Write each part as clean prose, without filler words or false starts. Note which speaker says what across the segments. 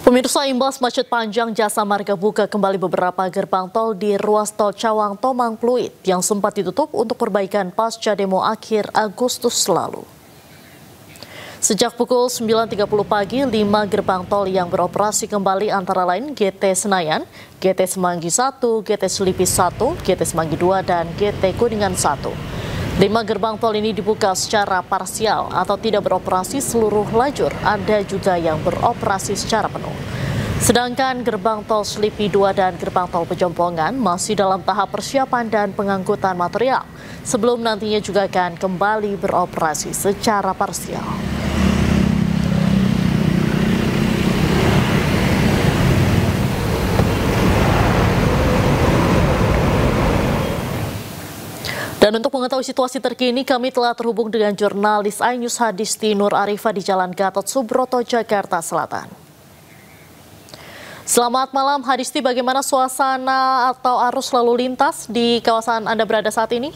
Speaker 1: Pemirsa, imbas macet panjang, Jasa Marga buka kembali beberapa gerbang tol di ruas tol Cawang Tomang Pluit yang sempat ditutup untuk perbaikan pasca demo akhir Agustus lalu. Sejak pukul 9.30 pagi, 5 gerbang tol yang beroperasi kembali antara lain GT Senayan, GT Semanggi 1, GT Selipi 1, GT Semanggi 2, dan GT Kuningan 1. 5 gerbang tol ini dibuka secara parsial atau tidak beroperasi seluruh lajur, ada juga yang beroperasi secara penuh. Sedangkan gerbang tol Selipi 2 dan gerbang tol Pejompongan masih dalam tahap persiapan dan pengangkutan material, sebelum nantinya juga akan kembali beroperasi secara parsial. Dan untuk mengetahui situasi terkini, kami telah terhubung dengan jurnalis iNews Hadisti Nur Arifah di Jalan Gatot Subroto, Jakarta Selatan. Selamat malam Hadisti, bagaimana suasana atau arus lalu lintas di kawasan Anda berada saat ini?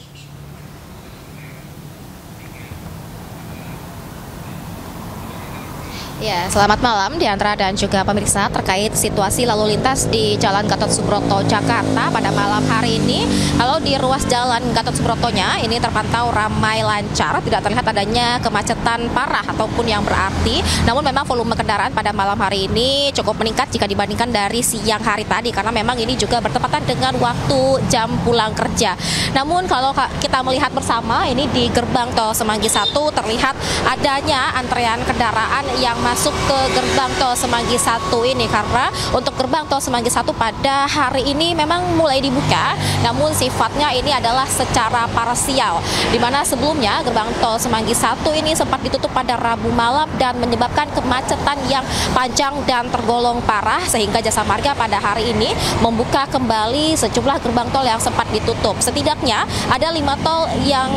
Speaker 2: Ya, selamat malam Diandra dan juga pemirsa terkait situasi lalu lintas di Jalan Gatot Subroto, Jakarta pada malam hari ini. Kalau di ruas Jalan Gatot Subrotonya ini terpantau ramai lancar, tidak terlihat adanya kemacetan parah ataupun yang berarti. Namun memang volume kendaraan pada malam hari ini cukup meningkat jika dibandingkan dari siang hari tadi, karena memang ini juga bertepatan dengan waktu jam pulang kerja. Namun kalau kita melihat bersama ini di gerbang tol Semanggi 1 terlihat adanya antrean kendaraan yang masuk ke gerbang tol Semanggi 1 ini, karena untuk gerbang tol Semanggi 1 pada hari ini memang mulai dibuka, namun sifatnya ini adalah secara parsial, di mana sebelumnya gerbang tol Semanggi 1 ini sempat ditutup pada Rabu malam dan menyebabkan kemacetan yang panjang dan tergolong parah, sehingga Jasa Marga pada hari ini membuka kembali sejumlah gerbang tol yang sempat ditutup. Setidaknya ada 5 tol yang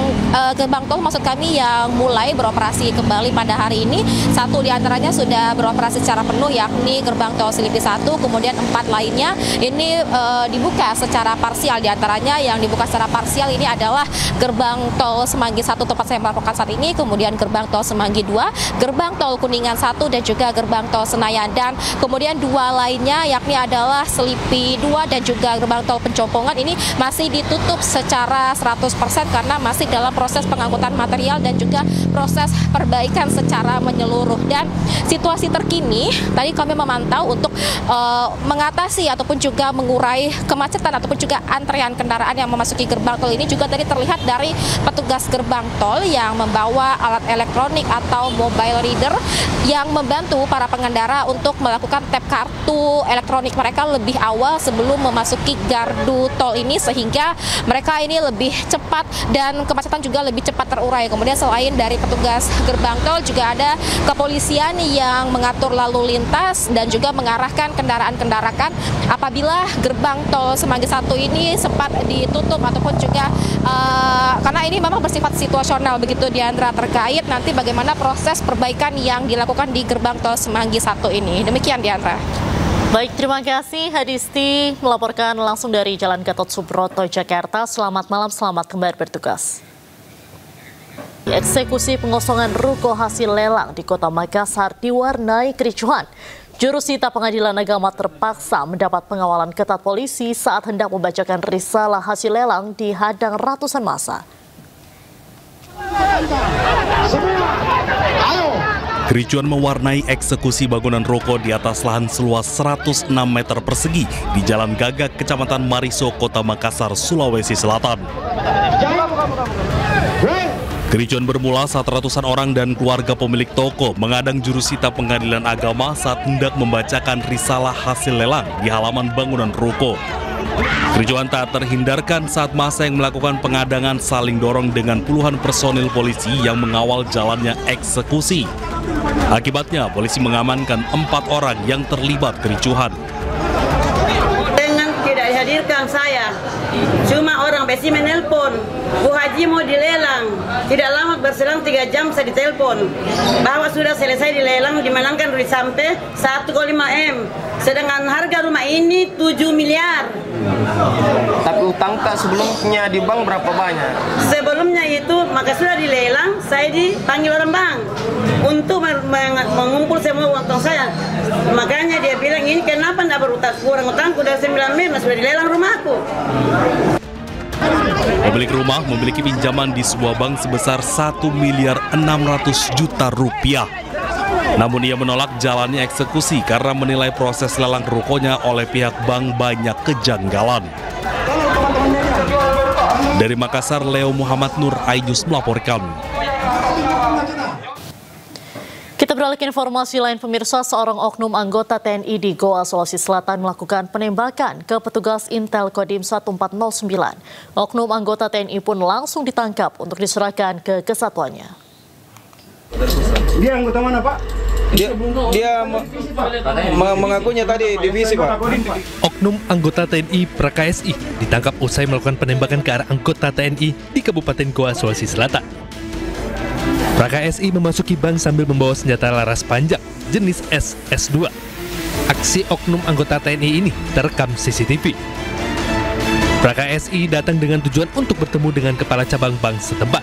Speaker 2: gerbang tol maksud kami yang mulai beroperasi kembali pada hari ini. Satu di antaranya sudah beroperasi secara penuh, yakni gerbang tol Selipi 1, kemudian 4 lainnya ini dibuka secara parsial. Di antaranya yang dibuka secara parsial ini adalah gerbang tol Semanggi 1 tempat saya melaporkan saat ini, kemudian gerbang tol Semanggi 2, gerbang tol Kuningan 1, dan juga gerbang tol Senayan. Dan kemudian 2 lainnya yakni adalah Selipi 2 dan juga gerbang tol Pejompongan ini masih ditutup secara 100% karena masih dalam proses pengangkutan material dan juga proses perbaikan secara menyeluruh. Dan situasi terkini tadi kami memantau untuk mengatasi ataupun juga mengurai kemacetan ataupun juga antrean kendaraan yang memasuki gerbang tol ini juga tadi terlihat dari petugas gerbang tol yang membawa alat elektronik atau mobile reader yang membantu para pengendara untuk melakukan tap kartu elektronik mereka lebih awal sebelum memasuki gardu tol ini, sehingga mereka ini lebih cepat dan kemacetan juga lebih cepat terurai. Kemudian selain dari petugas gerbang tol juga ada kepolisian yang mengatur lalu lintas dan juga mengarahkan kendaraan-kendaraan apabila gerbang tol Semanggi 1 ini sempat ditutup ataupun juga karena ini memang bersifat situasional begitu Diandra, terkait nanti bagaimana proses perbaikan yang dilakukan di gerbang tol Semanggi 1 ini. Demikian Diandra.
Speaker 1: Baik, terima kasih Hadisti melaporkan langsung dari Jalan Gatot Subroto, Jakarta. Selamat malam, selamat kembali bertugas. Eksekusi pengosongan ruko hasil lelang di Kota Makassar diwarnai kericuhan. Juru sita Pengadilan Agama terpaksa mendapat pengawalan ketat polisi saat hendak membacakan risalah hasil lelang di hadang ratusan massa.
Speaker 3: Kericuan mewarnai eksekusi bangunan ruko di atas lahan seluas 106 meter persegi di Jalan Gagak, Kecamatan Mariso, Kota Makassar, Sulawesi Selatan. Kericuan bermula saat ratusan orang dan keluarga pemilik toko mengadang juru sita Pengadilan Agama saat hendak membacakan risalah hasil lelang di halaman bangunan ruko. Kericuan tak terhindarkan saat massa yang melakukan pengadangan saling dorong dengan puluhan personil polisi yang mengawal jalannya eksekusi. Akibatnya polisi mengamankan 4 orang yang terlibat kericuhan.
Speaker 4: Dengan tidak dihadirkan saya, cuma orang besi menelpon, Bu Haji mau dilelang. Tidak lama berselang 3 jam saya ditelepon bahwa sudah selesai dilelang, dimenangkan duit sampai 1,5 M. Sedangkan harga rumah ini 7 miliar.
Speaker 5: Tapi utang tak sebelumnya di bank berapa banyak?
Speaker 4: Sebelumnya itu maka sudah dilelang, saya dipanggil orang bank untuk mengumpul semua uang saya. Makanya dia bilang kurang utangku udah 9 miliar sudah dilelang rumahku.
Speaker 3: Pemilik rumah memiliki pinjaman di sebuah bank sebesar 1,6 miliar rupiah. Namun ia menolak jalannya eksekusi karena menilai proses lelang rukonya oleh pihak bank banyak kejanggalan. Dari Makassar, Leo Muhammad Nur, iNews melaporkan.
Speaker 1: Kita beralih ke informasi lain, pemirsa. Seorang oknum anggota TNI di Goa, Sulawesi Selatan melakukan penembakan ke petugas Intel Kodim 1409. Oknum anggota TNI pun langsung ditangkap untuk diserahkan ke kesatuannya.
Speaker 6: Dia anggota mana, Pak?
Speaker 5: Dia mengakunya tadi divisi, Pak.
Speaker 7: Oknum anggota TNI PraKSI ditangkap usai melakukan penembakan ke arah anggota TNI di Kabupaten Goa, Sulawesi Selatan. PraKSI memasuki bank sambil membawa senjata laras panjang jenis SS2. Aksi oknum anggota TNI ini terekam CCTV. PraKSI datang dengan tujuan untuk bertemu dengan kepala cabang bank setempat.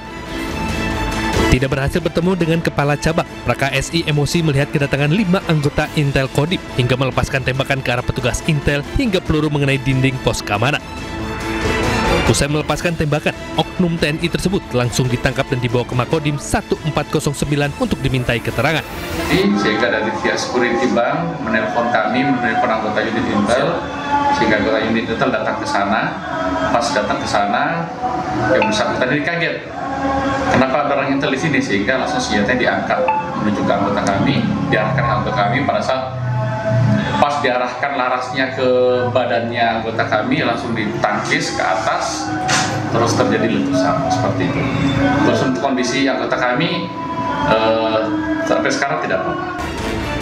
Speaker 7: Tidak berhasil bertemu dengan kepala cabang, PraKSI emosi melihat kedatangan 5 anggota Intel Kodim hingga melepaskan tembakan ke arah petugas Intel hingga peluru mengenai dinding pos keamanan. Usai melepaskan tembakan, oknum TNI tersebut langsung ditangkap dan dibawa ke Makodim 1409 untuk dimintai keterangan.
Speaker 8: Sehingga dari pihak security bank menelpon kami, menelpon anggota unit Intel, sehingga anggota unit Intel datang ke sana. Pas datang ke sana, yang bersangkutan ini kaget. Kenapa ada orang Intel di sini? Sehingga langsung senjatanya diangkat menuju ke anggota kami, diarahkan ke anggota kami. Pada saat pas diarahkan larasnya ke badannya anggota kami, langsung ditangkis ke atas, terus terjadi letusan seperti itu. Terus untuk kondisi anggota kami sampai sekarang tidak apa-apa.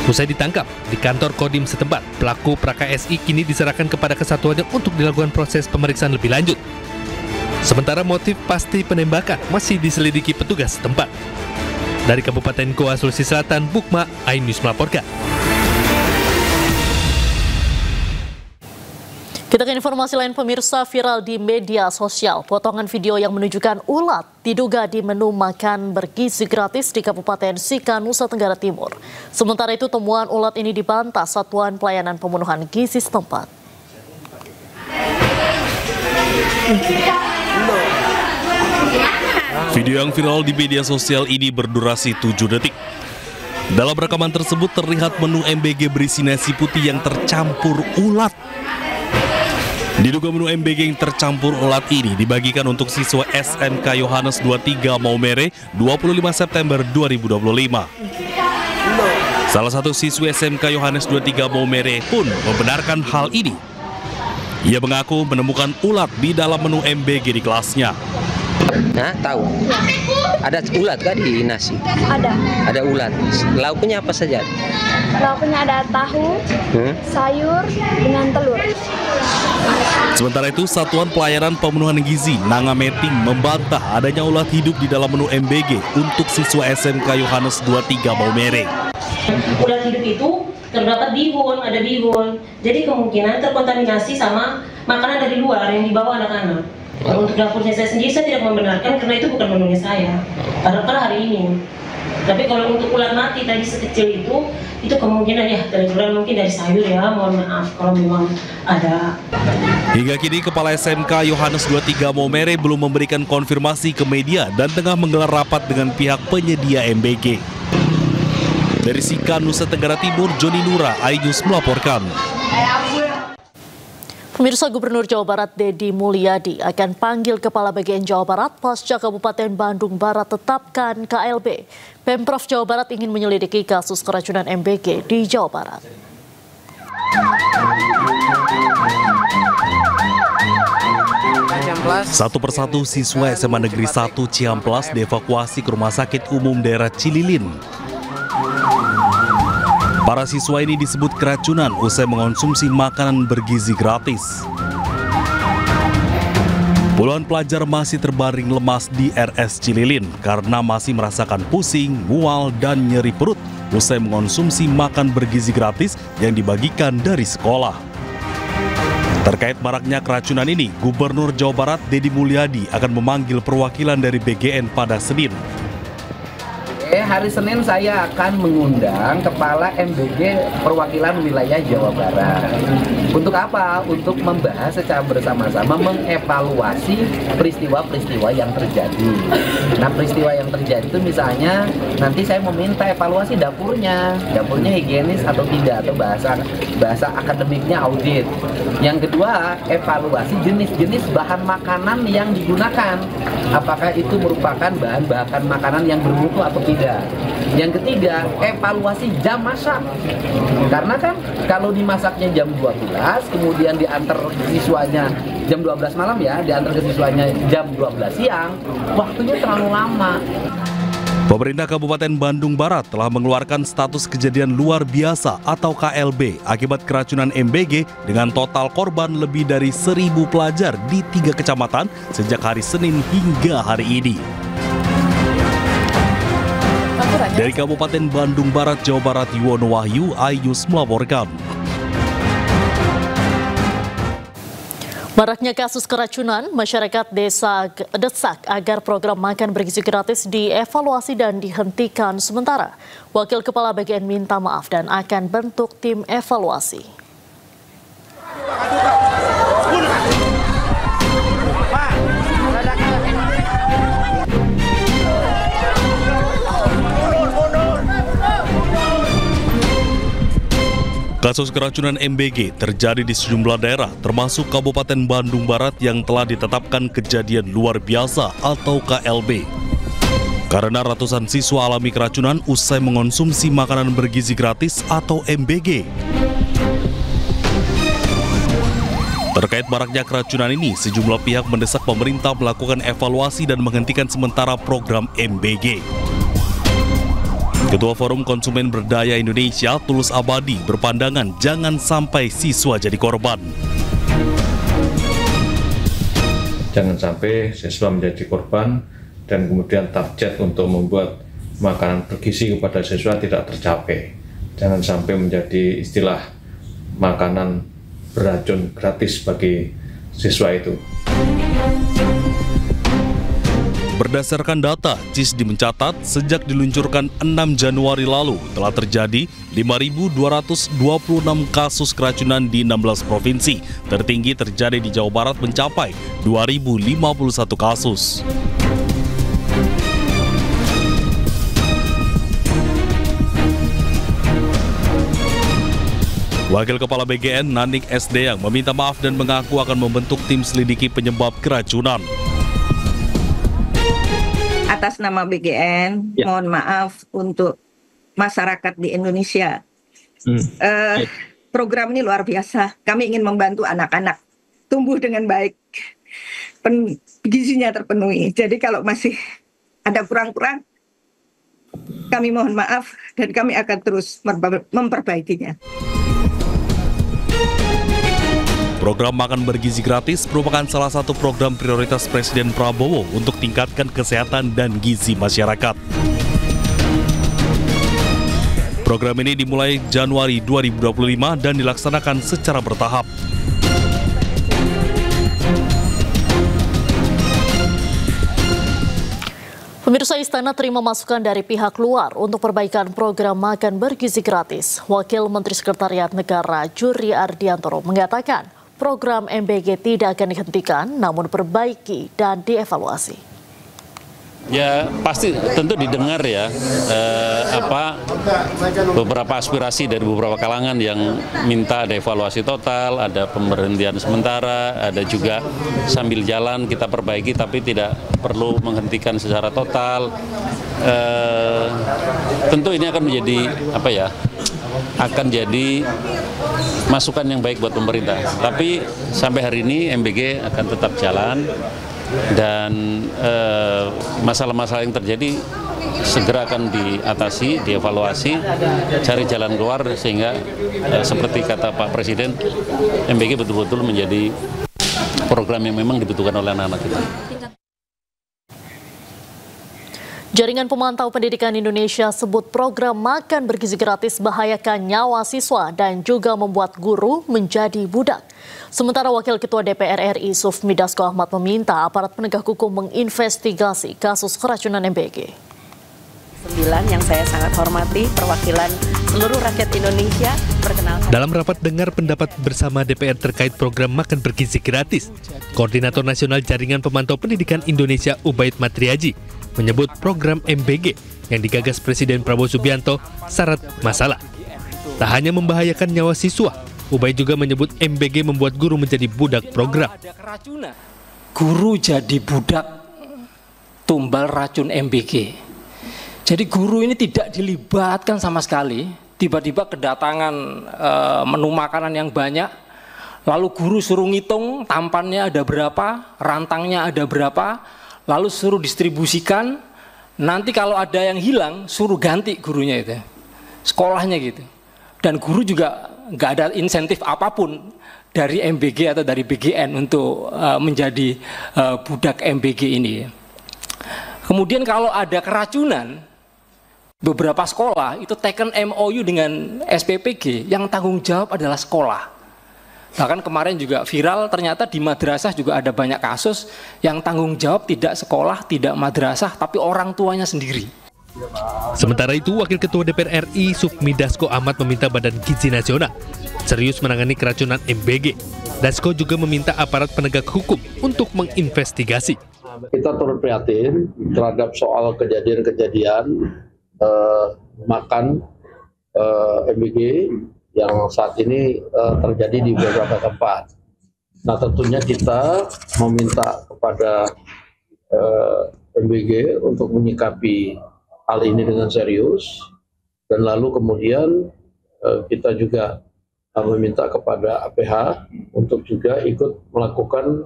Speaker 7: Usai ditangkap di kantor Kodim setempat, pelaku PraKSI kini diserahkan kepada kesatuannya untuk dilakukan proses pemeriksaan lebih lanjut. Sementara motif pasti penembakan masih diselidiki petugas setempat. Dari Kabupaten Goa, Sulawesi Selatan, Bukma, iNews melaporkan.
Speaker 1: Kita ke informasi lain, pemirsa. Viral di media sosial potongan video yang menunjukkan ulat diduga di menu makan bergizi gratis di Kabupaten Sika, Nusa Tenggara Timur. Sementara itu temuan ulat ini dibantah Satuan Pelayanan Pemenuhan Gizi setempat.
Speaker 3: Video yang viral di media sosial ini berdurasi 7 detik. Dalam rekaman tersebut terlihat menu MBG berisi nasi putih yang tercampur ulat. Diduga menu MBG yang tercampur ulat ini dibagikan untuk siswa SMK Yohanes 23 Maumere 25 September 2025. Salah satu siswi SMK Yohanes 23 Maumere pun membenarkan hal ini. Ia mengaku menemukan ulat di dalam menu MBG di kelasnya.
Speaker 9: Nah, tahu. Ada ulat kan di nasi?
Speaker 10: Ada.
Speaker 9: Ada ulat. Lauknya apa saja?
Speaker 10: Lauknya ada tahu, sayur dengan telur.
Speaker 3: Sementara itu, Satuan Pelayanan Pemenuhan Gizi Nangameting membantah adanya ulat hidup di dalam menu MBG untuk siswa SMK Yohanes 23 Maumere.
Speaker 11: Ulat hidup itu terdapat bihun, ada bihun. Jadi kemungkinan terkontaminasi sama makanan dari luar yang dibawa anak-anak. Untuk dapurnya saya sendiri, saya tidak membenarkan karena itu bukan menunya saya. Padahal hari ini. Tapi kalau untuk ulat mati tadi sekecil itu kemungkinan ya terjual mungkin dari sayur ya, mohon maaf kalau memang ada.
Speaker 3: Hingga kini Kepala SMK Yohanes 23 Maumere belum memberikan konfirmasi ke media dan tengah menggelar rapat dengan pihak penyedia MBG. Dari Sika, Nusa Tenggara Timur, Joni Nura, iNews melaporkan.
Speaker 1: Pemirsa, Gubernur Jawa Barat Deddy Mulyadi akan panggil Kepala Bagian Jawa Barat pasca Kabupaten Bandung Barat tetapkan KLB. Pemprov Jawa Barat ingin menyelidiki kasus keracunan MBG di Jawa Barat.
Speaker 3: Satu persatu siswa SMA Negeri 1 Ciamplas dievakuasi ke Rumah Sakit Umum Daerah Cililin. Para siswa ini disebut keracunan usai mengonsumsi makanan bergizi gratis. Puluhan pelajar masih terbaring lemas di RS Cililin karena masih merasakan pusing, mual, dan nyeri perut usai mengonsumsi makan bergizi gratis yang dibagikan dari sekolah. Terkait maraknya keracunan ini, Gubernur Jawa Barat Deddy Mulyadi akan memanggil perwakilan dari BGN pada Senin.
Speaker 6: hari Senin saya akan mengundang Kepala MBG Perwakilan Wilayah Jawa Barat. Untuk apa? Untuk membahas secara bersama-sama, mengevaluasi peristiwa-peristiwa yang terjadi. Nah, peristiwa yang terjadi itu misalnya nanti saya meminta evaluasi dapurnya higienis atau tidak, atau bahasa akademiknya audit. Yang kedua, evaluasi jenis-jenis bahan makanan yang digunakan. Apakah itu merupakan bahan makanan yang bermutu atau tidak. Yang ketiga, evaluasi jam masak. Karena kan kalau dimasaknya jam 12, kemudian diantar siswanya jam 12 malam ya, diantar ke siswanya jam 12 siang, waktunya terlalu lama.
Speaker 3: Pemerintah Kabupaten Bandung Barat telah mengeluarkan status kejadian luar biasa atau KLB akibat keracunan MBG dengan total korban lebih dari 1.000 pelajar di 3 kecamatan sejak hari Senin hingga hari ini. Dari Kabupaten Bandung Barat, Jawa Barat, Yuwono Wahyu, Ayus melaporkan.
Speaker 1: Maraknya kasus keracunan, masyarakat desa desak agar program makan bergizi gratis dievaluasi dan dihentikan sementara. Wakil Kepala BGN minta maaf dan akan bentuk tim evaluasi.
Speaker 3: Kasus keracunan MBG terjadi di sejumlah daerah, termasuk Kabupaten Bandung Barat yang telah ditetapkan kejadian luar biasa atau KLB. Karena ratusan siswa alami keracunan usai mengonsumsi makanan bergizi gratis atau MBG. Terkait maraknya keracunan ini, sejumlah pihak mendesak pemerintah melakukan evaluasi dan menghentikan sementara program MBG. Ketua Forum Konsumen Berdaya Indonesia, Tulus Abadi, berpandangan jangan sampai siswa jadi korban.
Speaker 12: Jangan sampai siswa menjadi korban dan kemudian target untuk membuat makanan bergizi kepada siswa tidak tercapai. Jangan sampai menjadi istilah makanan beracun gratis bagi siswa itu.
Speaker 3: Berdasarkan data, CISDI mencatat sejak diluncurkan 6 Januari lalu telah terjadi 5.226 kasus keracunan di 16 provinsi. Tertinggi terjadi di Jawa Barat mencapai 2.051 kasus. Wakil Kepala BGN Nanik SD yang meminta maaf dan mengaku akan membentuk tim selidiki penyebab keracunan.
Speaker 13: Atas nama BGN, mohon maaf untuk masyarakat di Indonesia. Program ini luar biasa. Kami ingin membantu anak-anak tumbuh dengan baik, gizinya terpenuhi. Jadi kalau masih ada kurang-kurang, kami mohon maaf dan kami akan terus memperbaikinya.
Speaker 3: Program makan bergizi gratis merupakan salah satu program prioritas Presiden Prabowo untuk tingkatkan kesehatan dan gizi masyarakat. Program ini dimulai Januari 2025 dan dilaksanakan secara bertahap.
Speaker 1: Pemirsa, Istana terima masukan dari pihak luar untuk perbaikan program makan bergizi gratis. Wakil Menteri Sekretariat Negara Juri Ardiantoro mengatakan program MBG tidak akan dihentikan, namun perbaiki dan dievaluasi.
Speaker 14: Ya pasti tentu didengar ya beberapa aspirasi dari beberapa kalangan yang minta ada evaluasi total, ada pemberhentian sementara, ada juga sambil jalan kita perbaiki tapi tidak perlu menghentikan secara total. Tentu ini akan menjadi akan jadi masukan yang baik buat pemerintah. Tapi sampai hari ini MBG akan tetap jalan. Dan masalah-masalah yang terjadi segera akan diatasi, dievaluasi, cari jalan keluar sehingga seperti kata Pak Presiden, MBG betul-betul menjadi program yang memang dibutuhkan oleh anak-anak kita.
Speaker 1: Jaringan Pemantau Pendidikan Indonesia sebut program makan bergizi gratis bahayakan nyawa siswa dan juga membuat guru menjadi budak. Sementara Wakil Ketua DPR RI Sufmi Dasko Ahmad meminta aparat penegak hukum menginvestigasi kasus keracunan MBG.
Speaker 15: Yang saya sangat hormati, perwakilan seluruh rakyat Indonesia, perkenalkan.
Speaker 7: Dalam rapat dengar pendapat bersama DPR terkait program makan bergizi gratis, Koordinator Nasional Jaringan Pemantau Pendidikan Indonesia Ubaid Matriaji menyebut program MBG yang digagas Presiden Prabowo Subianto syarat masalah. Tak hanya membahayakan nyawa siswa, Ubaid juga menyebut MBG membuat guru menjadi budak program.
Speaker 16: Guru jadi budak tumbal racun MBG. Jadi guru ini tidak dilibatkan sama sekali, tiba-tiba kedatangan menu makanan yang banyak, lalu guru suruh ngitung tampannya ada berapa, rantangnya ada berapa, lalu suruh distribusikan, nanti kalau ada yang hilang suruh ganti gurunya itu, sekolahnya gitu. Dan guru juga nggak ada insentif apapun dari MBG atau dari BGN untuk menjadi budak MBG ini. Kemudian kalau ada keracunan, beberapa sekolah itu taken MOU dengan SPPG yang tanggung jawab adalah sekolah. Bahkan kemarin juga viral, ternyata di madrasah juga ada banyak kasus yang tanggung jawab tidak sekolah, tidak madrasah, tapi orang tuanya sendiri.
Speaker 7: Sementara itu, Wakil Ketua DPR RI Sufmi Dasko Ahmad meminta Badan Gizi Nasional serius menangani keracunan MBG. Dasko juga meminta aparat penegak hukum untuk menginvestigasi.
Speaker 17: Kita turut prihatin terhadap soal kejadian-kejadian makan MBG yang saat ini terjadi di beberapa tempat. Nah, tentunya kita meminta kepada MBG untuk menyikapi hal ini dengan serius, dan lalu kemudian kita juga meminta kepada APH untuk juga ikut melakukan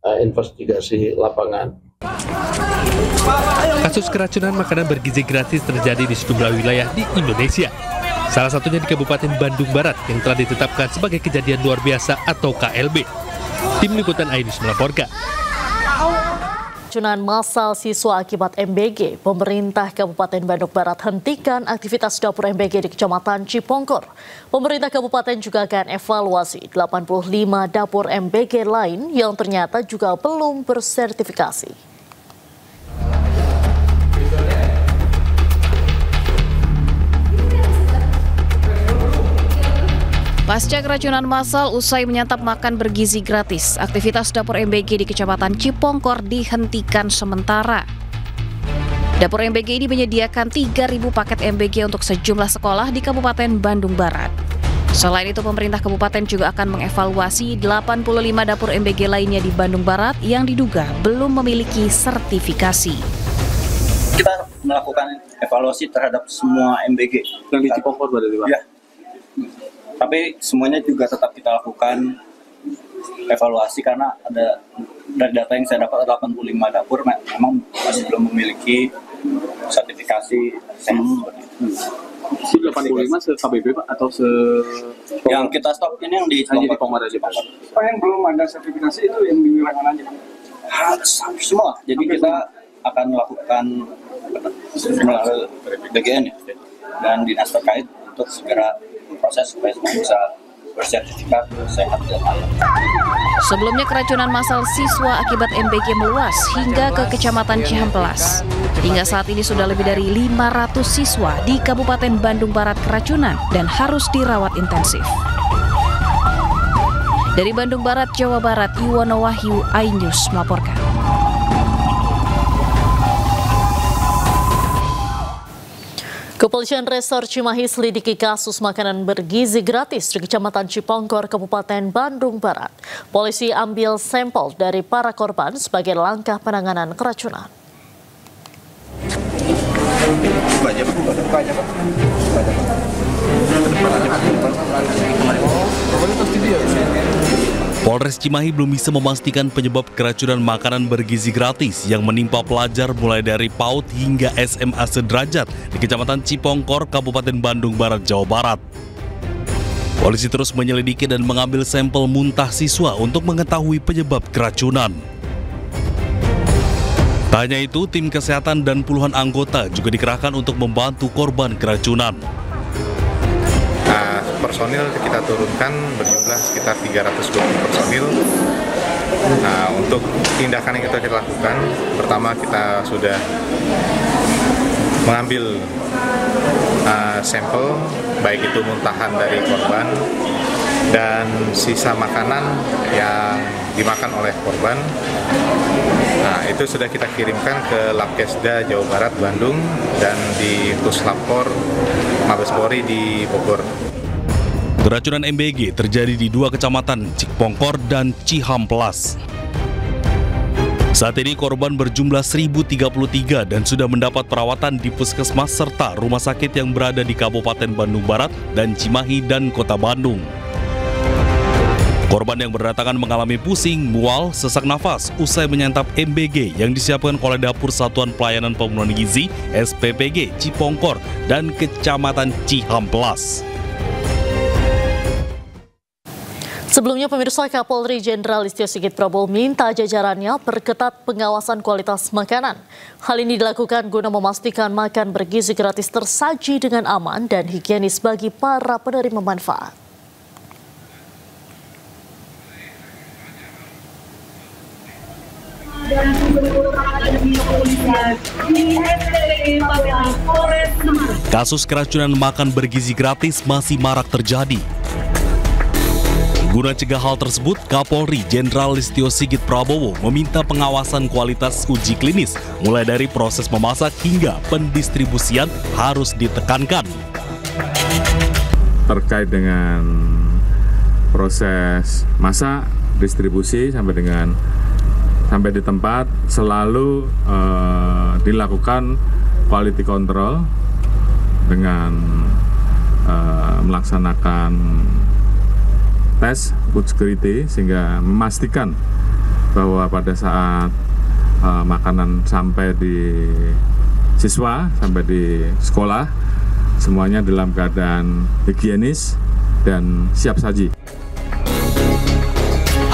Speaker 17: investigasi lapangan.
Speaker 7: Kasus keracunan makanan bergizi gratis terjadi di sejumlah wilayah di Indonesia. Salah satunya di Kabupaten Bandung Barat yang telah ditetapkan sebagai kejadian luar biasa atau KLB. Tim Liputan Ainus melaporkan.
Speaker 1: Keracunan massal siswa akibat MBG, pemerintah Kabupaten Bandung Barat hentikan aktivitas dapur MBG di Kecamatan Cipongkor. Pemerintah Kabupaten juga akan evaluasi 85 dapur MBG lain yang ternyata juga belum bersertifikasi.
Speaker 2: Pasca keracunan massal usai menyantap makan bergizi gratis, aktivitas dapur MBG di Kecamatan Cipongkor dihentikan sementara. Dapur MBG ini menyediakan 3.000 paket MBG untuk sejumlah sekolah di Kabupaten Bandung Barat. Selain itu, pemerintah kabupaten juga akan mengevaluasi 85 dapur MBG lainnya di Bandung Barat yang diduga belum memiliki sertifikasi.
Speaker 18: Kita melakukan evaluasi terhadap semua MBG yang di Cipongkor berarti, Pak? Ya. Tapi semuanya juga tetap kita lakukan evaluasi karena ada dari data yang saya dapat 85 dapur memang masih belum memiliki sertifikasi seperti itu. 85 se-KBB Pak atau se... Yang kita stop ini yang di Cipongkor aja Pak. Pak, yang belum ada sertifikasi itu yang di wilayah mana aja? Semua. Jadi kita akan melakukan melalui BGN ya, dan dinas terkait untuk segera proses supaya semua bisa bersertifikat sehat dan halal.
Speaker 2: Sebelumnya keracunan massal siswa akibat MBG meluas hingga ke Kecamatan Cihampelas. Hingga saat ini sudah lebih dari 500 siswa di Kabupaten Bandung Barat keracunan dan harus dirawat intensif. Dari Bandung Barat, Jawa Barat, Iwono Wahyu, Ainus melaporkan.
Speaker 1: Kepolisian Resor Cimahi selidiki kasus makanan bergizi gratis di Kecamatan Cipongkor, Kabupaten Bandung Barat. Polisi ambil sampel dari para korban sebagai langkah penanganan keracunan.
Speaker 3: Polres Cimahi belum bisa memastikan penyebab keracunan makanan bergizi gratis yang menimpa pelajar mulai dari PAUD hingga SMA sederajat di Kecamatan Cipongkor, Kabupaten Bandung Barat, Jawa Barat. Polisi terus menyelidiki dan mengambil sampel muntah siswa untuk mengetahui penyebab keracunan. Tak hanya itu, tim kesehatan dan puluhan anggota juga dikerahkan untuk membantu korban keracunan.
Speaker 19: Personil kita turunkan berjumlah sekitar 320 personil. Nah, untuk tindakan yang kita lakukan, pertama kita sudah mengambil sampel baik itu muntahan dari korban dan sisa makanan yang dimakan oleh korban. Nah, itu sudah kita kirimkan ke Labkesda Jawa Barat Bandung dan di Puslapor Mabes Polri di Bogor.
Speaker 3: Keracunan MBG terjadi di 2 kecamatan, Cikpongkor dan Cihamplas. Saat ini korban berjumlah 1.033 dan sudah mendapat perawatan di puskesmas serta rumah sakit yang berada di Kabupaten Bandung Barat dan Cimahi dan Kota Bandung. Korban yang berdatangan mengalami pusing, mual, sesak nafas usai menyantap MBG yang disiapkan oleh Dapur Satuan Pelayanan Pemenuhan Gizi SPPG Cipongkor dan Kecamatan Cihamplas.
Speaker 1: Sebelumnya, pemirsa, Kapolri Jenderal Listio Sigit Prabowo minta jajarannya perketat pengawasan kualitas makanan. Hal ini dilakukan guna memastikan makan bergizi gratis tersaji dengan aman dan higienis bagi para penerima manfaat.
Speaker 3: Kasus keracunan makan bergizi gratis masih marak terjadi. Guna cegah hal tersebut, Kapolri Jenderal Listio Sigit Prabowo meminta pengawasan kualitas uji klinis mulai dari proses memasak hingga pendistribusian harus ditekankan.
Speaker 20: Terkait dengan proses masak, distribusi sampai di tempat selalu dilakukan quality control dengan melaksanakan tes food security sehingga memastikan bahwa pada saat makanan sampai di siswa, sampai di sekolah, semuanya dalam keadaan higienis dan siap saji.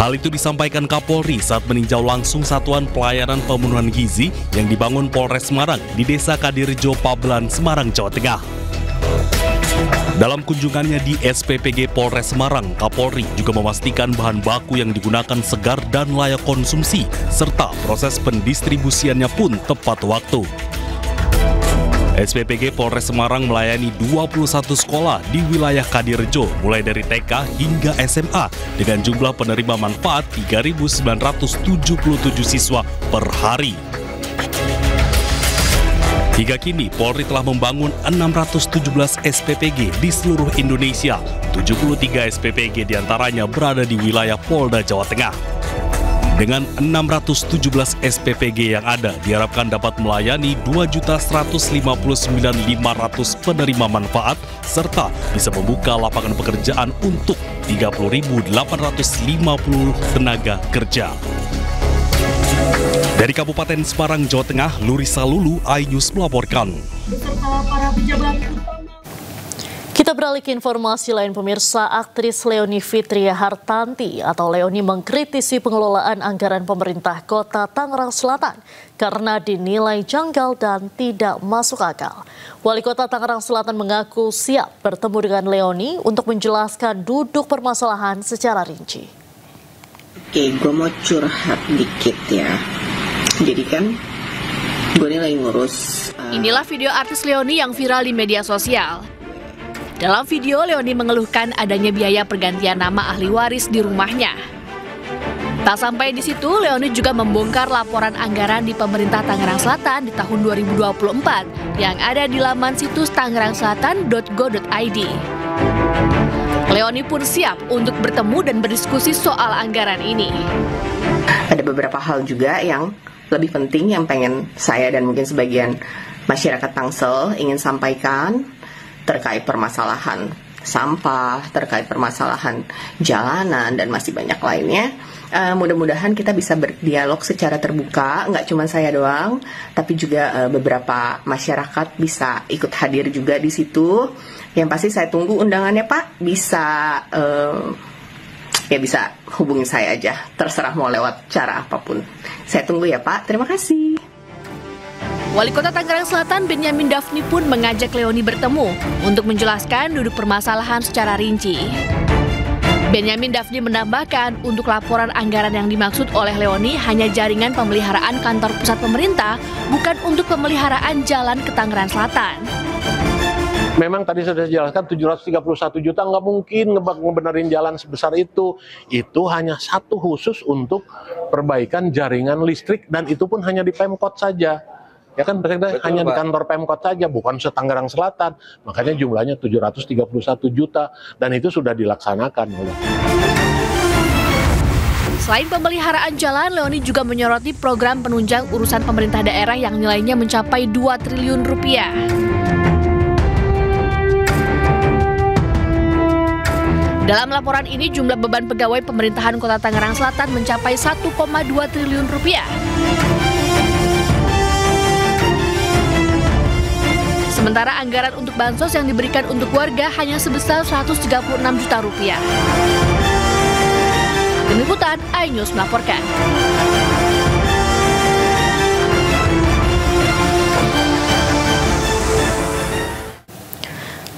Speaker 3: Hal itu disampaikan Kapolri saat meninjau langsung Satuan Pelayanan Pemenuhan Gizi yang dibangun Polres Semarang di Desa Kadirjo, Pabelan, Semarang, Jawa Tengah. Dalam kunjungannya di SPPG Polres Semarang, Kapolri juga memastikan bahan baku yang digunakan segar dan layak konsumsi, serta proses pendistribusiannya pun tepat waktu. SPPG Polres Semarang melayani 21 sekolah di wilayah Kadirjo, mulai dari TK hingga SMA, dengan jumlah penerima manfaat 3.977 siswa per hari. Hingga kini, Polri telah membangun 617 SPPG di seluruh Indonesia. 73 SPPG diantaranya berada di wilayah Polda Jawa Tengah. Dengan 617 SPPG yang ada, diharapkan dapat melayani 2.159.500 penerima manfaat, serta bisa membuka lapangan pekerjaan untuk 30.850 tenaga kerja. Dari Kabupaten Semarang, Jawa Tengah, Lurisa Lulu, iNews melaporkan.
Speaker 1: Kita beralih ke informasi lain, pemirsa. Aktris Leony Fitria Hartanti atau Leony mengkritisi pengelolaan anggaran pemerintah Kota Tangerang Selatan karena dinilai janggal dan tidak masuk akal. Wali Kota Tangerang Selatan mengaku siap bertemu dengan Leony untuk menjelaskan duduk permasalahan secara rinci.
Speaker 21: Oke, gue mau curhat dikit ya. Jadi kan gue ini lagi ngurus.
Speaker 22: Inilah video artis Leony yang viral di media sosial. Dalam video, Leony mengeluhkan adanya biaya pergantian nama ahli waris di rumahnya. Tak sampai di situ, Leony juga membongkar laporan anggaran di pemerintah Tangerang Selatan di tahun 2024 yang ada di laman situs tangerangselatan.go.id. Leony pun siap untuk bertemu dan berdiskusi soal anggaran ini.
Speaker 21: Ada beberapa hal juga yang lebih penting yang pengen saya dan mungkin sebagian masyarakat Tangsel ingin sampaikan terkait permasalahan sampah, terkait permasalahan jalanan, dan masih banyak lainnya. Mudah-mudahan kita bisa berdialog secara terbuka, nggak cuma saya doang, tapi juga beberapa masyarakat bisa ikut hadir juga di situ. Yang pasti saya tunggu undangannya, Pak. Bisa bisa hubungi saya aja, terserah mau lewat cara apapun. Saya tunggu ya, Pak. Terima kasih.
Speaker 22: Wali Kota Tangerang Selatan Benyamin Daphni pun mengajak Leony bertemu untuk menjelaskan duduk permasalahan secara rinci. Benyamin Dafni menambahkan, untuk laporan anggaran yang dimaksud oleh Leoni hanya jaringan pemeliharaan kantor pusat pemerintah, bukan untuk pemeliharaan jalan ke Tangerang Selatan.
Speaker 17: Memang tadi sudah dijelaskan 731 juta nggak mungkin ngebenerin jalan sebesar itu. Itu hanya satu khusus untuk perbaikan jaringan listrik dan itu pun hanya di Pemkot saja. Ya kan hanya di kantor Pemkot saja, bukan se-Tangerang Selatan. Makanya jumlahnya 731 juta dan itu sudah dilaksanakan.
Speaker 22: Selain pemeliharaan jalan, Leoni juga menyoroti program penunjang urusan pemerintah daerah yang nilainya mencapai 2 triliun rupiah. Dalam laporan ini, jumlah beban pegawai pemerintahan Kota Tangerang Selatan mencapai 1,2 triliun rupiah. Sementara anggaran untuk bansos yang diberikan untuk warga hanya sebesar 136 juta rupiah. Tim Liputan, iNews melaporkan.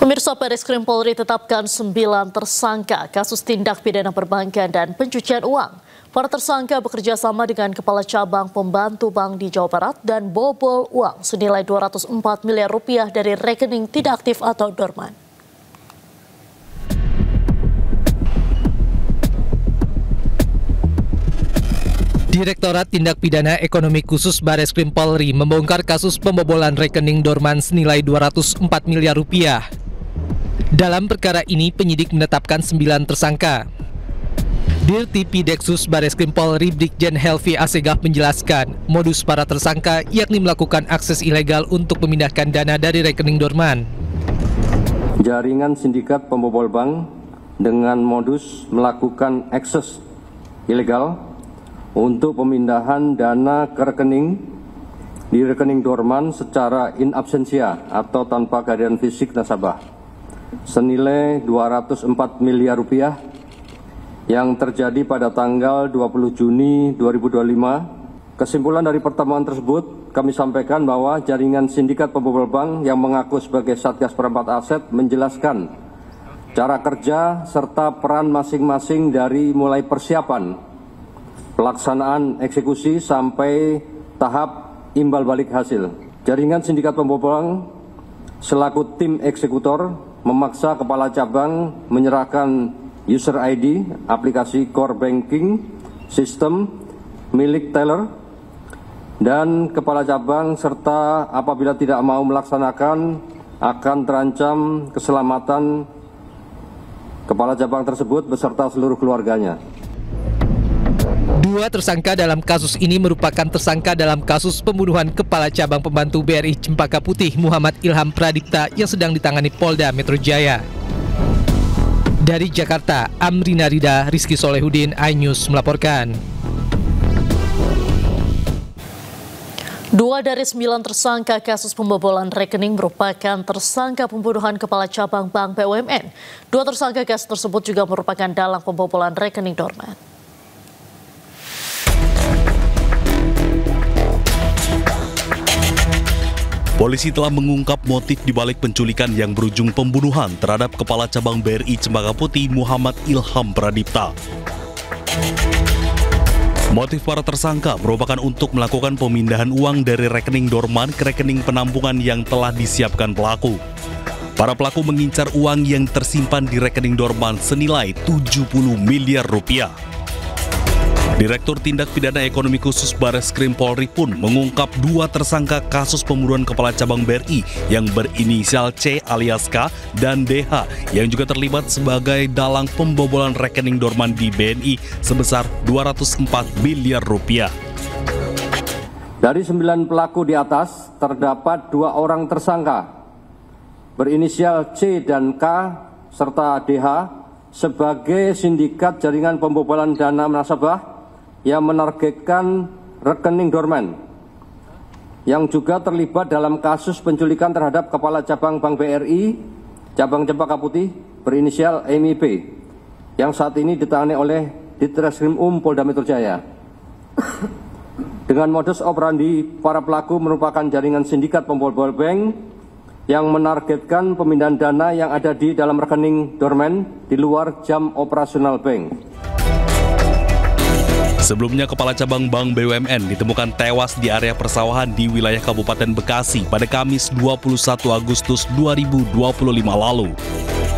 Speaker 1: Pemirsa, Bareskrim Polri tetapkan 9 tersangka kasus tindak pidana perbankan dan pencucian uang. Para tersangka bekerja sama dengan Kepala Cabang Pembantu Bank di Jawa Barat dan bobol uang senilai 204 miliar rupiah dari rekening tidak aktif atau dorman.
Speaker 7: Direktorat Tindak Pidana Ekonomi Khusus Bareskrim Polri membongkar kasus pembobolan rekening dorman senilai 204 miliar rupiah. Dalam perkara ini, penyidik menetapkan 9 tersangka. Dirti Pideksus Bareskrim Polri Brigjen Helvi Asegaf menjelaskan, modus para tersangka yakni melakukan akses ilegal untuk memindahkan dana dari rekening dorman.
Speaker 4: Jaringan sindikat pembobol bank dengan modus melakukan akses ilegal untuk pemindahan dana ke rekening di rekening dorman secara in absentia atau tanpa kehadiran fisik nasabah senilai 204 miliar rupiah yang terjadi pada tanggal 20 Juni 2025. Kesimpulan dari pertemuan tersebut, kami sampaikan bahwa jaringan sindikat pembobol bank yang mengaku sebagai Satgas Perempat Aset menjelaskan cara kerja serta peran masing-masing dari mulai persiapan, pelaksanaan eksekusi sampai tahap imbal balik hasil. Jaringan sindikat pembobol bank selaku tim eksekutor memaksa kepala cabang menyerahkan user ID aplikasi core banking sistem milik teller dan kepala cabang serta apabila tidak mau melaksanakan akan terancam keselamatan kepala cabang tersebut beserta seluruh keluarganya.
Speaker 7: 2 tersangka dalam kasus ini merupakan tersangka dalam kasus pembunuhan Kepala Cabang Pembantu BRI Cempaka Putih Muhammad Ilham Pradipta yang sedang ditangani Polda Metro Jaya. Dari Jakarta, Amrina Rida, Rizky Solehudin, iNews melaporkan.
Speaker 1: 2 dari 9 tersangka kasus pembobolan rekening merupakan tersangka pembunuhan Kepala Cabang Bank BUMN. 2 tersangka kasus tersebut juga merupakan dalang pembobolan rekening dorman.
Speaker 3: Polisi telah mengungkap motif dibalik penculikan yang berujung pembunuhan terhadap Kepala Cabang BRI Cempaka Putih Muhammad Ilham Pradipta. Motif para tersangka merupakan untuk melakukan pemindahan uang dari rekening dorman ke rekening penampungan yang telah disiapkan pelaku. Para pelaku mengincar uang yang tersimpan di rekening dorman senilai 70 miliar rupiah. Direktur Tindak Pidana Ekonomi Khusus Bareskrim Polri pun mengungkap 2 tersangka kasus pembunuhan Kepala Cabang BRI yang berinisial C alias K dan DH yang juga terlibat sebagai dalang pembobolan rekening dorman di BNI sebesar 204 miliar rupiah.
Speaker 4: Dari 9 pelaku di atas, terdapat 2 orang tersangka berinisial C dan K serta DH sebagai sindikat jaringan pembobolan dana nasabah yang menargetkan rekening dorman yang juga terlibat dalam kasus penculikan terhadap Kepala Cabang Bank BRI Cabang Cempaka Putih berinisial MIP yang saat ini ditangani oleh Ditreskrim Polda Metro Jaya. Dengan modus operandi, para pelaku merupakan jaringan sindikat pembobol bank yang menargetkan pemindahan dana yang ada di dalam rekening dorman di luar jam operasional bank.
Speaker 3: Sebelumnya, Kepala Cabang Bank BUMN ditemukan tewas di area persawahan di wilayah Kabupaten Bekasi pada Kamis 21 Agustus 2025 lalu.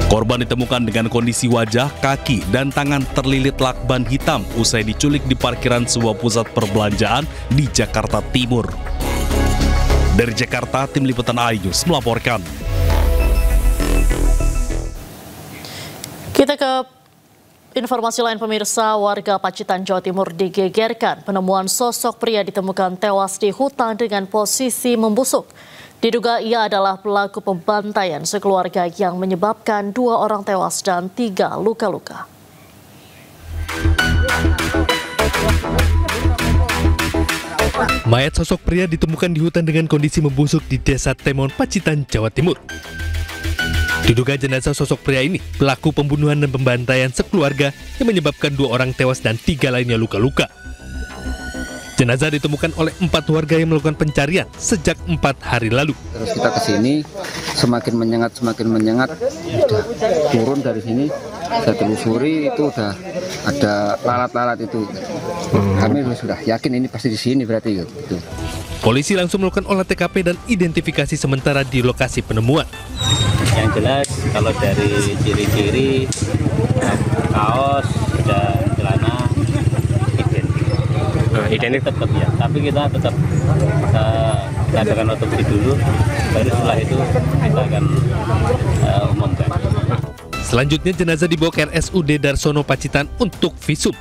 Speaker 3: Korban ditemukan dengan kondisi wajah, kaki, dan tangan terlilit lakban hitam usai diculik di parkiran sebuah pusat perbelanjaan di Jakarta Timur. Dari Jakarta, Tim Liputan iNews melaporkan.
Speaker 1: Kita ke informasi lain, pemirsa. Warga Pacitan, Jawa Timur digegerkan penemuan sosok pria ditemukan tewas di hutan dengan posisi membusuk. Diduga ia adalah pelaku pembantaian sekeluarga yang menyebabkan 2 orang tewas dan 3 luka-luka.
Speaker 7: Mayat sosok pria ditemukan di hutan dengan kondisi membusuk di Desa Temon, Pacitan, Jawa Timur. Diduga jenazah sosok pria ini pelaku pembunuhan dan pembantaian sekeluarga yang menyebabkan 2 orang tewas dan 3 lainnya luka-luka. Jenazah ditemukan oleh 4 warga yang melakukan pencarian sejak 4 hari lalu.
Speaker 5: Terus kita ke sini semakin menyengat, udah turun dari sini, saya telusuri itu udah ada lalat-lalat itu. Kami sudah yakin ini pasti di sini berarti gitu.
Speaker 7: Polisi langsung melakukan olah TKP dan identifikasi sementara di lokasi penemuan.
Speaker 8: Yang jelas kalau dari ciri-ciri kaos dan celana identik tetap ya, tapi kita tetap adakan otopsi dulu, baru setelah itu kita akan umumkan.
Speaker 7: Selanjutnya jenazah dibawa ke RSUD Darsono Pacitan untuk visum.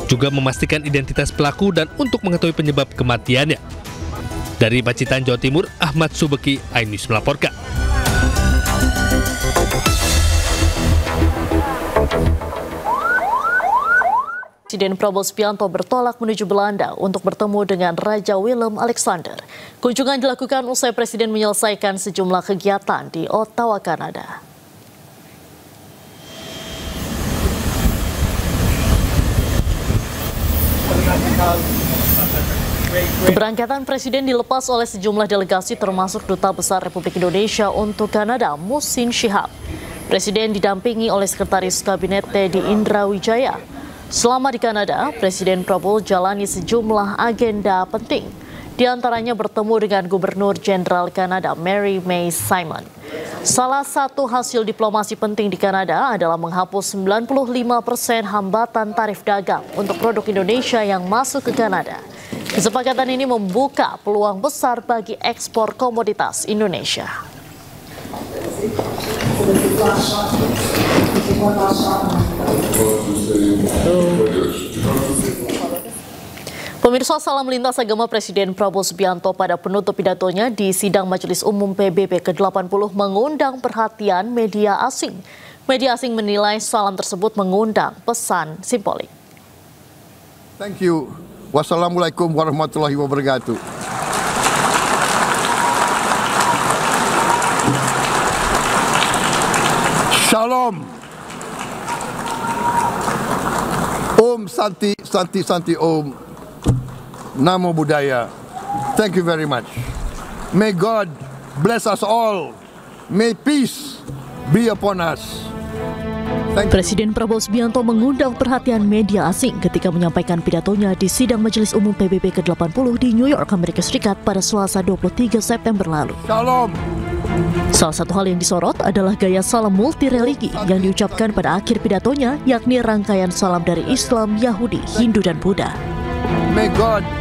Speaker 7: Juga memastikan identitas pelaku dan untuk mengetahui penyebab kematiannya. Dari Pacitan, Jawa Timur, Ahmad Subeki, iNews melaporkan.
Speaker 1: Presiden Prabowo Subianto bertolak menuju Belanda untuk bertemu dengan Raja Willem Alexander. Kunjungan dilakukan usai Presiden menyelesaikan sejumlah kegiatan di Ottawa, Kanada. Keberangkatan Presiden dilepas oleh sejumlah delegasi termasuk Duta Besar Republik Indonesia untuk Kanada, Muhsin Syihab. Presiden didampingi oleh Sekretaris Kabinet Teddy Indra Wijaya. Selama di Kanada, Presiden Prabowo jalani sejumlah agenda penting. Di antaranya bertemu dengan Gubernur Jenderal Kanada Mary May Simon. Salah satu hasil diplomasi penting di Kanada adalah menghapus 95% hambatan tarif dagang untuk produk Indonesia yang masuk ke Kanada. Kesepakatan ini membuka peluang besar bagi ekspor komoditas Indonesia. Pemirsa, salam lintas agama Presiden Prabowo Subianto pada penutup pidatonya di sidang Majelis Umum PBB ke-80 mengundang perhatian media asing. Media asing menilai salam tersebut mengundang pesan simbolik.
Speaker 23: Thank you. Wassalamualaikum warahmatullahi wabarakatuh. Shalom. Om Santi, Santi, Santi Om. Namo Buddhaya. Thank you very much. May God bless us all. May peace be upon us.
Speaker 1: Presiden Prabowo Subianto mengundang perhatian media asing ketika menyampaikan pidatonya di sidang Majelis Umum PBB ke-80 di New York, Amerika Serikat pada Selasa 23 September lalu.
Speaker 23: Shalom.
Speaker 1: Salah satu hal yang disorot adalah gaya salam multireligi yang diucapkan pada akhir pidatonya, yakni rangkaian salam dari Islam, Yahudi, Hindu, dan Buddha.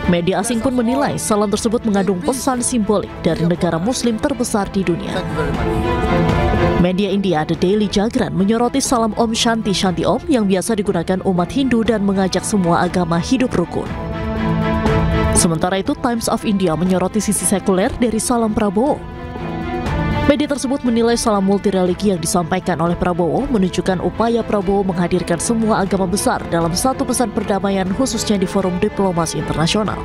Speaker 1: Media asing pun menilai salam tersebut mengandung pesan simbolik dari negara Muslim terbesar di dunia. Media India The Daily Jagran menyoroti salam Om Shanti Shanti Om yang biasa digunakan umat Hindu dan mengajak semua agama hidup rukun. Sementara itu, Times of India menyoroti sisi sekuler dari salam Prabowo. Media tersebut menilai salam multireligi yang disampaikan oleh Prabowo menunjukkan upaya Prabowo menghadirkan semua agama besar dalam satu pesan perdamaian, khususnya di forum diplomasi internasional.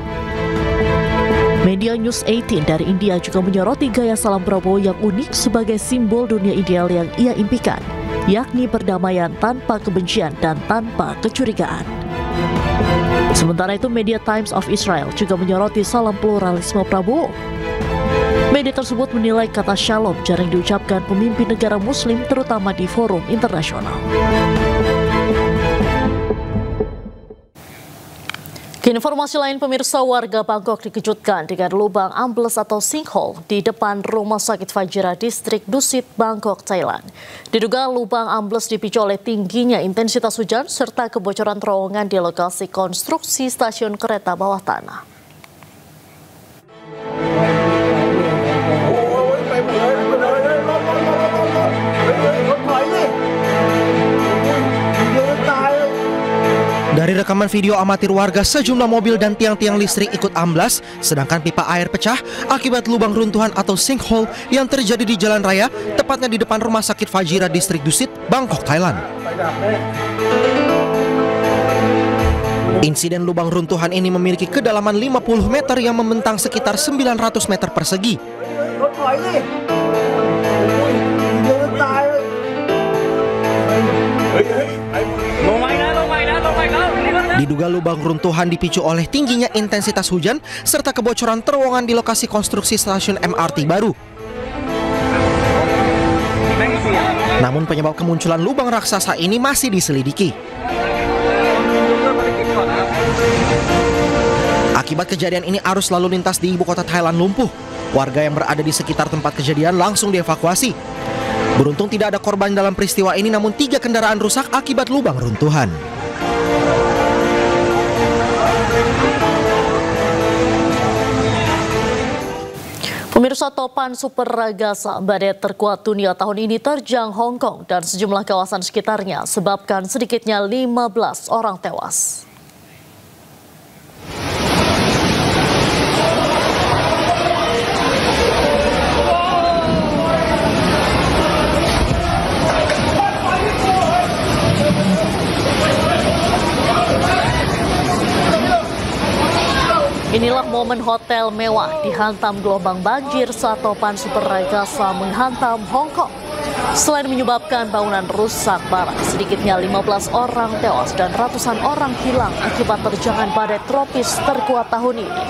Speaker 1: Media News 18 dari India juga menyoroti gaya salam Prabowo yang unik sebagai simbol dunia ideal yang ia impikan, yakni perdamaian tanpa kebencian dan tanpa kecurigaan. Sementara itu, media Times of Israel juga menyoroti salam pluralisme Prabowo. Media tersebut menilai kata shalom jarang diucapkan pemimpin negara muslim terutama di forum internasional. Informasi lain, pemirsa, warga Bangkok dikejutkan dengan lubang ambles atau sinkhole di depan Rumah Sakit Fajira Distrik Dusit, Bangkok, Thailand. Diduga lubang ambles dipicu oleh tingginya intensitas hujan serta kebocoran terowongan di lokasi konstruksi stasiun kereta bawah tanah.
Speaker 9: Dari rekaman video amatir warga, sejumlah mobil dan tiang-tiang listrik ikut amblas, sedangkan pipa air pecah akibat lubang runtuhan atau sinkhole yang terjadi di jalan raya, tepatnya di depan Rumah Sakit Fajira Distrik Dusit, Bangkok, Thailand. Insiden lubang runtuhan ini memiliki kedalaman 50 meter yang membentang sekitar 900 meter persegi. Diduga lubang runtuhan dipicu oleh tingginya intensitas hujan serta kebocoran terowongan di lokasi konstruksi stasiun MRT baru. Namun penyebab kemunculan lubang raksasa ini masih diselidiki. Akibat kejadian ini, arus lalu lintas di ibu kota Thailand lumpuh. Warga yang berada di sekitar tempat kejadian langsung dievakuasi. Beruntung tidak ada korban dalam peristiwa ini, namun 3 kendaraan rusak akibat lubang runtuhan.
Speaker 1: Pemirsa, topan super ragasa badai terkuat dunia tahun ini terjang Hong Kong dan sejumlah kawasan sekitarnya, sebabkan sedikitnya 15 orang tewas. Inilah momen hotel mewah dihantam gelombang banjir saat topan super ragasa menghantam Hong Kong. Selain menyebabkan bangunan rusak parah, sedikitnya 15 orang tewas dan ratusan orang hilang akibat terjangan badai tropis terkuat tahun ini.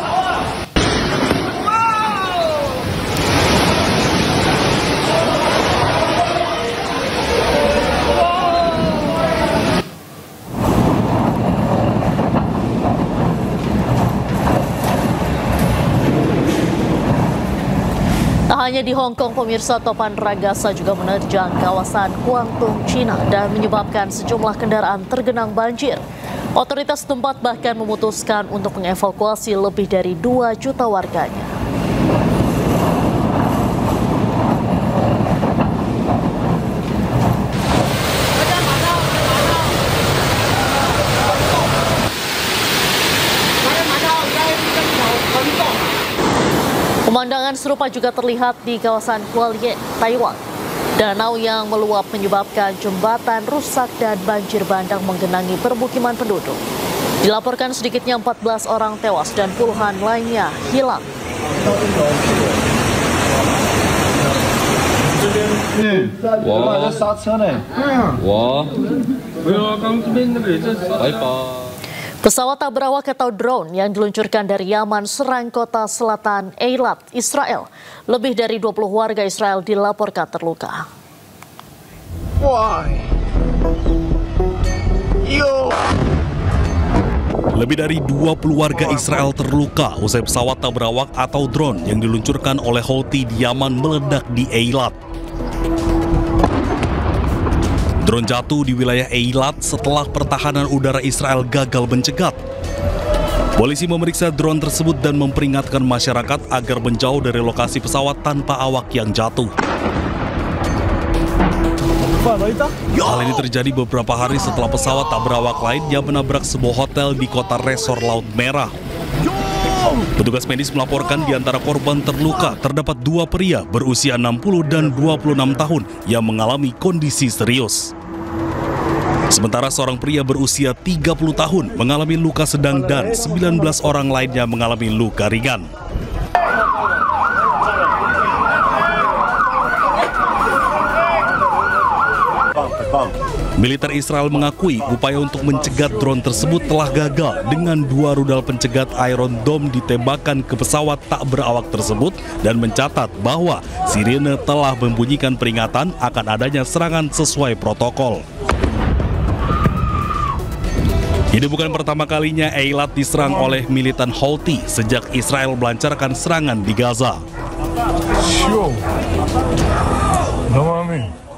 Speaker 1: Tak hanya di Hong Kong, pemirsa, topan ragasa juga menerjang kawasan Guangdong, China dan menyebabkan sejumlah kendaraan tergenang banjir. Otoritas setempat bahkan memutuskan untuk mengevakuasi lebih dari 2 juta warganya. Pemandangan serupa juga terlihat di kawasan Hualien, Taiwan. Danau yang meluap menyebabkan jembatan rusak dan banjir bandang menggenangi permukiman penduduk. Dilaporkan sedikitnya 14 orang tewas dan puluhan lainnya hilang. Pesawat tak berawak atau drone yang diluncurkan dari Yaman serang kota selatan Eilat, Israel. Lebih dari 20 warga Israel dilaporkan terluka.
Speaker 3: Lebih dari 20 warga Israel terluka usai pesawat tak berawak atau drone yang diluncurkan oleh Houthi di Yaman meledak di Eilat. Drone jatuh di wilayah Eilat setelah pertahanan udara Israel gagal mencegat. Polisi memeriksa drone tersebut dan memperingatkan masyarakat agar menjauh dari lokasi pesawat tanpa awak yang jatuh. Hal ini terjadi beberapa hari setelah pesawat tak berawak lainnya menabrak sebuah hotel di kota Resor Laut Merah. Petugas medis melaporkan di antara korban terluka terdapat 2 pria berusia 60 dan 26 tahun yang mengalami kondisi serius. Sementara seorang pria berusia 30 tahun mengalami luka sedang dan 19 orang lainnya mengalami luka ringan. Militer Israel mengakui upaya untuk mencegat drone tersebut telah gagal dengan 2 rudal pencegat Iron Dome ditembakkan ke pesawat tak berawak tersebut dan mencatat bahwa sirene telah membunyikan peringatan akan adanya serangan sesuai protokol. Ini bukan pertama kalinya Eilat diserang oleh militan Houthi sejak Israel melancarkan serangan di Gaza.
Speaker 6: Sure. No, I mean.